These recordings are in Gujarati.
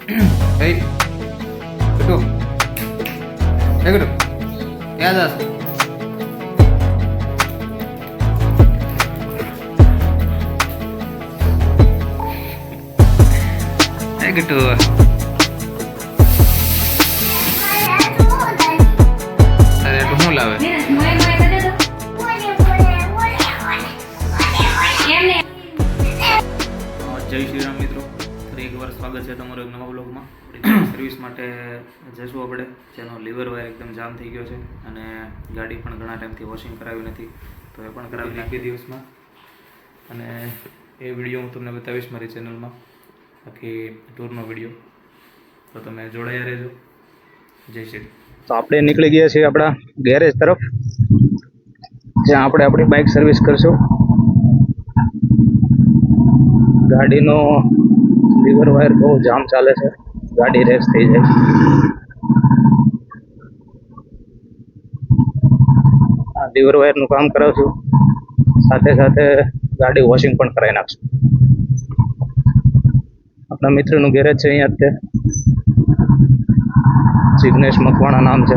Hey, Kutu. Hey, Kutu. Ya, Das. Hey, Kutu. અરે તું શું લાવે? જય શ્રી રામ મિત્રો, ફરી એકવાર સ્વાગત છે તમારું એક નવા બ્લોગમાં. સર્વિસ માટે જઈશું આપણે, જેનો લીવર વાયર એકદમ જામ થઈ ગયો છે અને ગાડી પણ ઘણા ટાઈમથી વોશિંગ કરાવી નથી, તો એ પણ કરાવી નાખી દિવસમાં. અને એ વિડીયો હું તમને બતાવીશ મારી ચેનલમાં, આખી ટૂરનો વિડીયો, તો તમે જોડાયા રહેજો. જય શ્રી રામ. તો આપણે નીકળી ગયા છીએ આપણા ગેરેજ તરફ, જ્યાં આપણે આપણી બાઇક સર્વિસ કરશું. ગાડીનો લીવર વાયર બહુ જામ ચાલે છે, ગાડી રેસ થઈ જાય. આ લીવર વાયરનું કામ કરાવશું, સાથે સાથે ગાડી વોશિંગ પણ કરાવી નાખશું. આપણા મિત્રનું ગેરેજ છે અહીંયા જ, તે જિગ્નેશ મકવાણા નામ છે.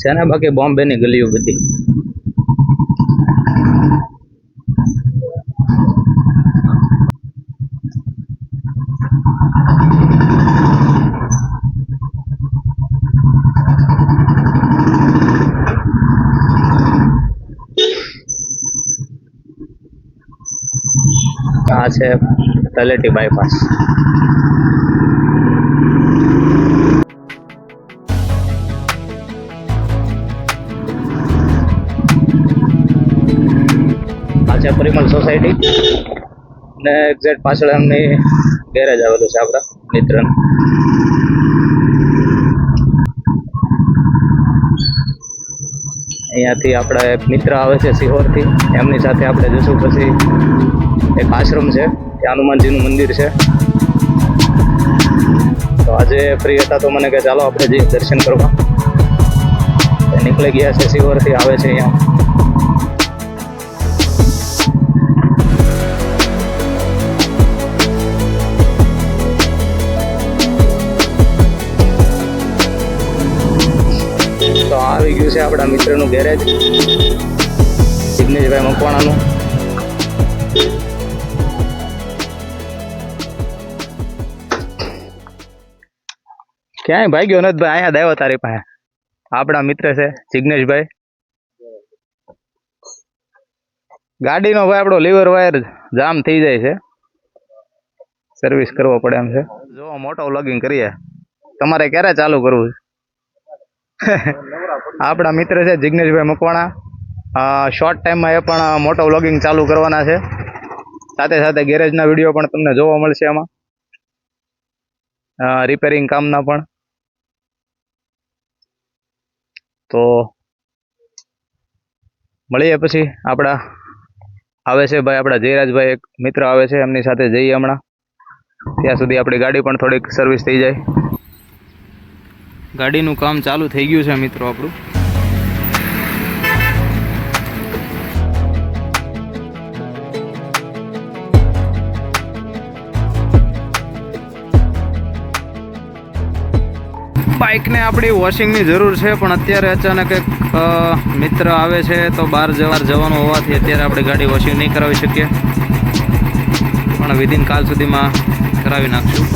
છે ને બાકી બોમ્બેની ગલીઓ બધી. આ છે તલેટી બાયપાસ. આ છે પરિમલ સોસાયટી ને એક્ઝેક્ટ પાછળ એમની ગેરેજ આવેલું છે આપણા મિત્રનું. અહીંયાથી આપણા એક મિત્ર આવે છે સિહોરથી, એમની સાથે આપણે જશું. પછી એક આશ્રમ છે, ત્યાં હનુમાનજીનું મંદિર છે. તો આજે ફ્રી હતા તો મને કહે ચાલો આપણે જઈએ દર્શન કરવા. નીકળી ગયા છે સિહોરથી, આવે છે અહીંયા. તો આવી ગયું છે આપણા મિત્રનું ગેરેજ, જિગ્નેશભાઈ મકવાણાનું. ક્યાંય ભાગ્યો નથી ભાઈ, અહીંયા દેવો તારી પાસે. આપણા મિત્ર છે જિગ્નેશભાઈ. ગાડીનો ભાઈ આપણો લીવર વાયર જામ થઈ જાય છે, સર્વિસ કરવો પડે એમ છે. જો મોટો વ્લોગિંગ કરીએ, તમારે ક્યારે ચાલુ કરવું છે? આપણા મિત્ર છે જિગ્નેશભાઈ મકવાણા. શોર્ટ ટાઈમમાં એ પણ મોટો વ્લોગિંગ ચાલુ કરવાના છે. સાથે સાથે ગેરેજના વિડીયો પણ તમને જોવા મળશે એમાં, રિપેરિંગ કામના પણ. તો મળીએ પછી. આપણા આવે છે ભાઈ, આપણા જયરાજભાઈ એક મિત્ર આવે છે, એમની સાથે જઈએ હમણાં. ત્યાં સુધી આપણી ગાડી પણ થોડીક સર્વિસ થઈ જાય. ગાડીનું કામ ચાલુ થઈ ગયું છે મિત્રો આપણું. બાઇકને આપણી વોશિંગની જરૂર છે, પણ અત્યારે અચાનક એક મિત્ર આવે છે, તો બહાર જવાનું હોવાથી અત્યારે આપણે ગાડી વોશિંગ નહીં કરાવી શકીએ, પણ વિધિન કાલ સુધીમાં કરાવી નાખશું.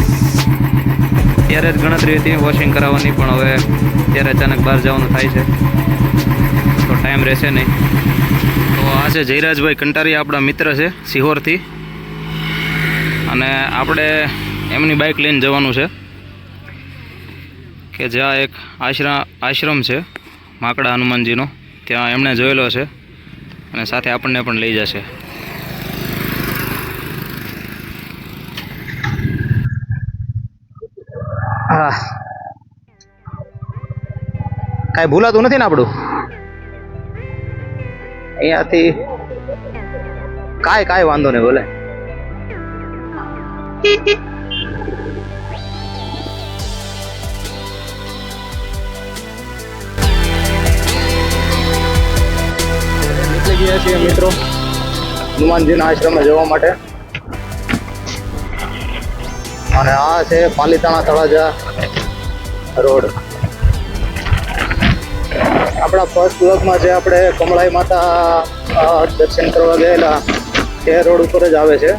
ત્યારે જ ગણતરી હતી વોશિંગ કરાવવાની, પણ હવે ત્યારે અચાનક બહાર જવાનું થાય છે તો ટાઈમ રહેશે નહીં. તો આ છે જયરાજભાઈ કંટારી, આપણા મિત્ર છે સિહોરથી, અને આપણે એમની બાઇક લઈને જવાનું છે કે જ્યાં એક આશ્રમ છે માકડા હનુમાનજીનો, ત્યાં એમણે જોયેલો છે અને સાથે આપણને પણ લઈ જશે. હા, કાંઈ ભૂલાતું નથી ને આપણું અહીંયાથી. કાંઈ વાંધો નહીં, બોલે. નીકળી ગયા છીએ મિત્રો હનુમાનજીના આશ્રમે જવા માટે. અને આ છે પાલીતાણા તળાજા રોડ. આપણા ફર્સ્ટ બ્લોગમાં જે આપણે કમળાઈ માતા દર્શન કરવા ગયેલા તે રોડ ઉપર જ આવે છે.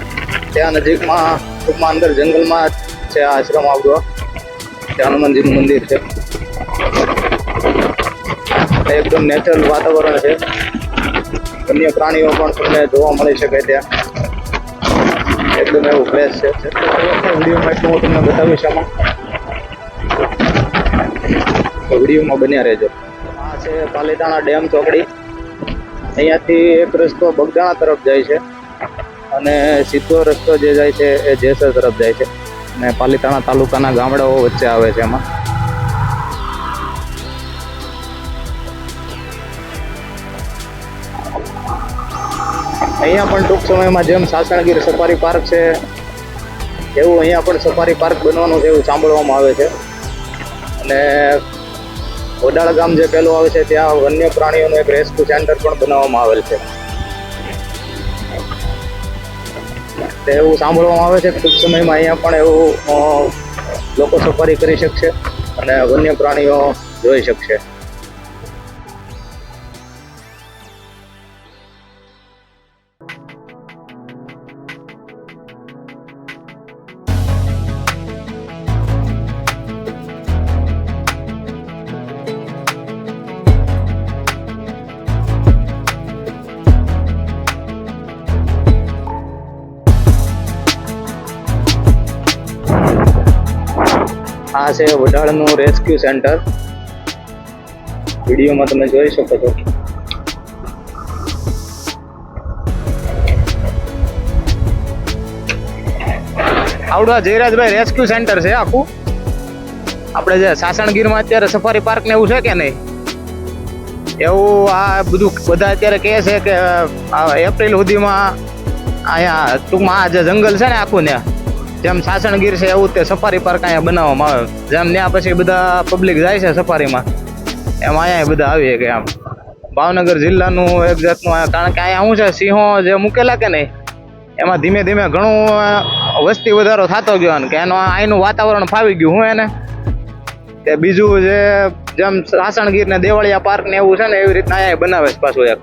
ત્યાં નજીકમાં ટૂંકમાં અંદર જંગલમાં છે આ આશ્રમ આવડો. ત્યાં હનુમાનજીનું મંદિર છે. એકદમ નેચરલ વાતાવરણ છે. વન્ય પ્રાણીઓ પણ તમને જોવા મળી શકે ત્યાં. એકદમ એવું ફ્રેશ છે. વિડીયોમાં એટલું હું તમને બતાવીશ આમાં, તો વિડીયોમાં બન્યા રહેજો. આ છે પાલીતાણા ડેમ ચોકડી. અહીંયાથી એક રસ્તો બગદાણા તરફ જાય છે અને સીધો રસ્તો જે જાય છે એ જેસર તરફ જાય છે. અને પાલીતાણા તાલુકાના ગામડાઓ વચ્ચે આવે છે એમાં. અહીંયા પણ ટૂંક સમયમાં જેમ સાસણગીર સફારી પાર્ક છે એવું અહીંયા પણ સફારી પાર્ક બનવાનું છે એવું સાંભળવામાં આવે છે. અને વડાળ ગામ જે પહેલું આવે છે ત્યાં વન્ય પ્રાણીઓનું એક રેસ્ક્યુ સેન્ટર પણ બનાવવામાં આવેલ છે. એવું સાંભળવામાં આવે છે કે ટૂંક સમયમાં અહીંયા પણ એવું લોકો સફારી કરી શકશે અને વન્ય પ્રાણીઓ જોઈ શકશે. આ છે વડાળનું રેસ્ક્યુ સેન્ટર. વિડીયોમાં તમે જોઈ શકો છો. આવડું આ જયરાજભાઈ રેસ્ક્યુ સેન્ટર છે આખું. આપણે જે સાસણગીરમાં અત્યારે સફારી પાર્ક ને એવું છે કે નહીં, એવું આ બધું બધા અત્યારે કહે છે કે એપ્રિલ સુધીમાં અહીંયા ટૂંકમાં આ જે જંગલ છે ને આખું ને જેમ સાસણગીર છે એવું તે સફારી પાર્ક અહીંયા બનાવવામાં આવે. જેમ ત્યાં પછી બધા પબ્લિક જાય છે સફારીમાં એમ અહીંયા બધા આવીએ કે આમ ભાવનગર જિલ્લાનું એક જાતનું. કારણ કે અહીંયા શું છે, સિંહો જે મૂકેલા કે નહીં એમાં ધીમે ધીમે ઘણું વસ્તી વધારો થતો ગયો ને કે એનો અહીંનું વાતાવરણ ફાવી ગયું. હું એને કે બીજું જે જેમ સાસણગીર ને દેવળિયા પાર્ક ને એવું છે ને એવી રીતના અહીંયા બનાવે છે પાછું એક.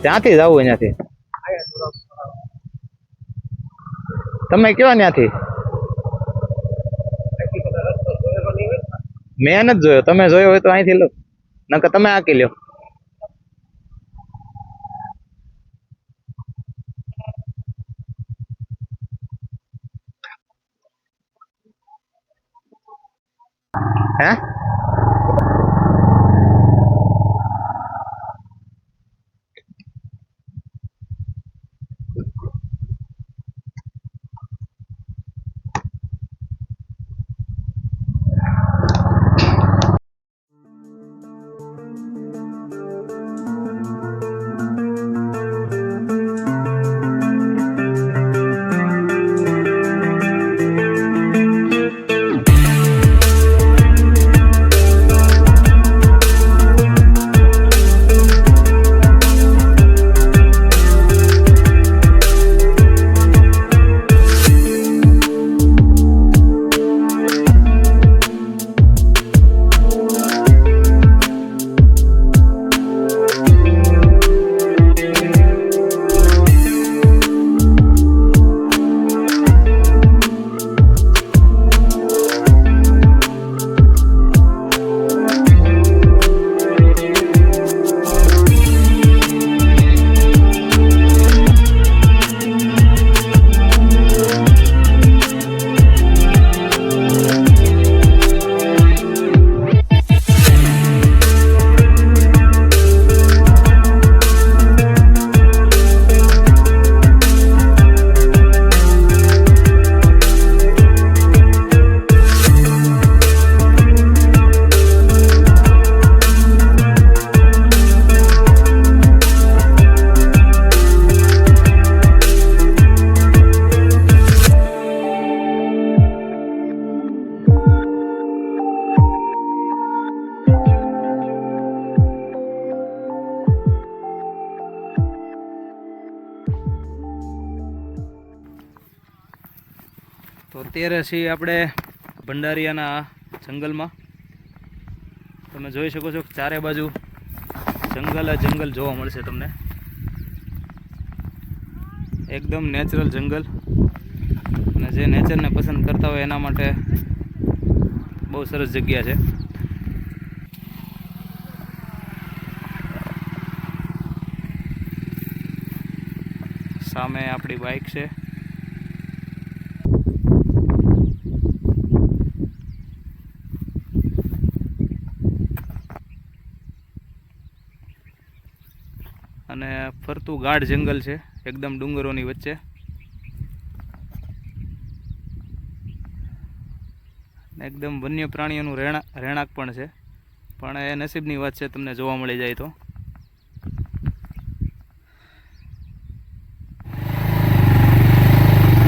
ત્યાંથી જ આવું. અહીંયાથી તમે કયો ત્યાંથી? મેં નથી જોયો. તમે જોયો હોય તો અહીંથી લો, નકર તમે આકી લ્યો. હે તો અત્યારે છીએ આપણે ભંડારીયાના જંગલમાં. તમે જોઈ શકો છો કે ચારે બાજુ જંગલ જ જંગલ જોવા મળશે તમને. એકદમ નેચરલ જંગલ, અને જે નેચરને પસંદ કરતા હોય એના માટે બહુ સરસ જગ્યા છે. સામે આપણી બાઇક છે. અને ફરતું ગાઢ જંગલ છે, એકદમ ડુંગરોની વચ્ચે. એકદમ વન્ય પ્રાણીઓનું રહેણાંક પણ છે, પણ એ નસીબની વાત છે તમને જોવા મળી જાય તો.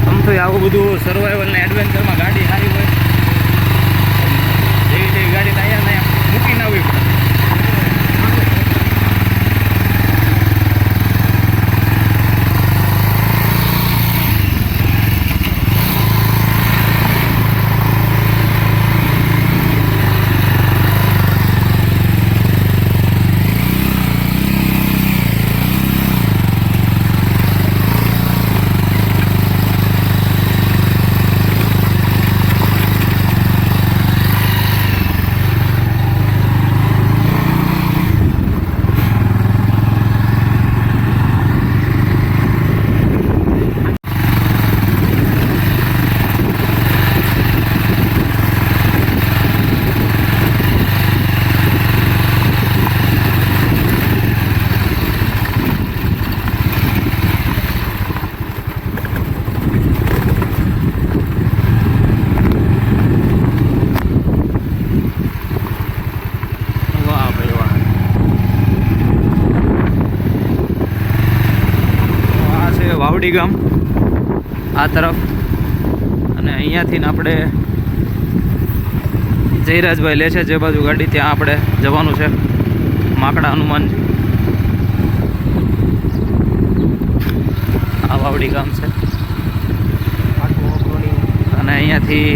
આમ તો આવું બધું સર્વાઈવલ ને એડવેન્ચરમાં ગાડી સારી હોય, જેવી જેવી ગાડી અહીંયા મૂકીને આવવી પડે. વાવડી ગામ આ તરફ, અને અહીંયાથી આપણે જયરાજભાઈ લે છે જે બાજુ ગાડી, ત્યાં આપણે જવાનું છે માકડા હનુમાનજી. આ વાવડી ગામ છે, અને અહીંયાથી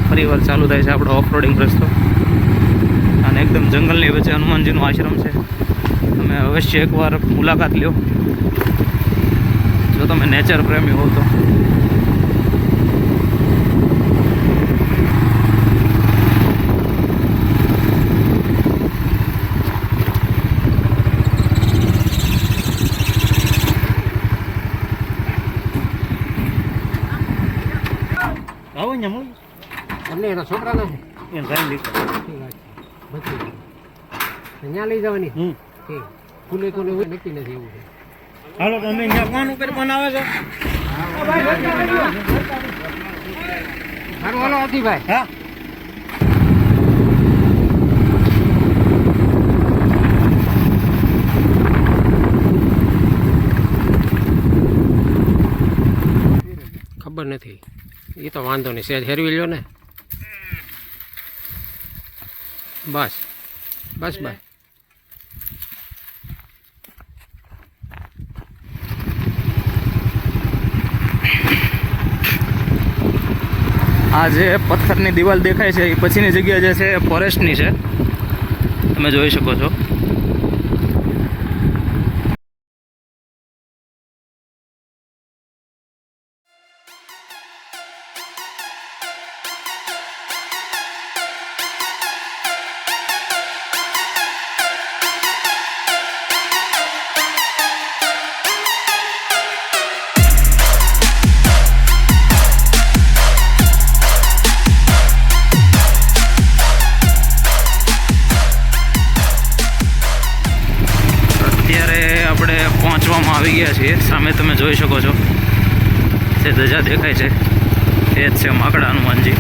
ફરીવાર ચાલુ થાય છે આપણો ઓફરોડિંગ રસ્તો. અને એકદમ જંગલની વચ્ચે હનુમાનજીનો આશ્રમ છે. તમે અવશ્ય એકવાર મુલાકાત લ્યો જો તમે નેચર પ્રેમી હો તો. આવો ને હું તમને એના છોકરા નથી એમ સાઈન ત્યાં લઈ જવાની ઠીક ખુલે ખુલે હોય નક્કી નથી એવું છે. હાલો તમે કોણ ઉપર બનાવે છે? હાલો હાલો આદિભાઈ. હા ખબર નથી, એ તો વાંધો નહીં, સેજ હેરવી લ્યો ને. બસ બસ બસ. આ જે પથ્થરની દિવાલ દેખાય છે એ પછીની જગ્યા જે છે એ ફોરેસ્ટની છે, તમે જોઈ શકો છો. પહોંચવામાં આવી ગયા છીએ. સામે તમે જોઈ શકો છો જે ધજા દેખાય છે એ જ છે માકડા હનુમાનજી.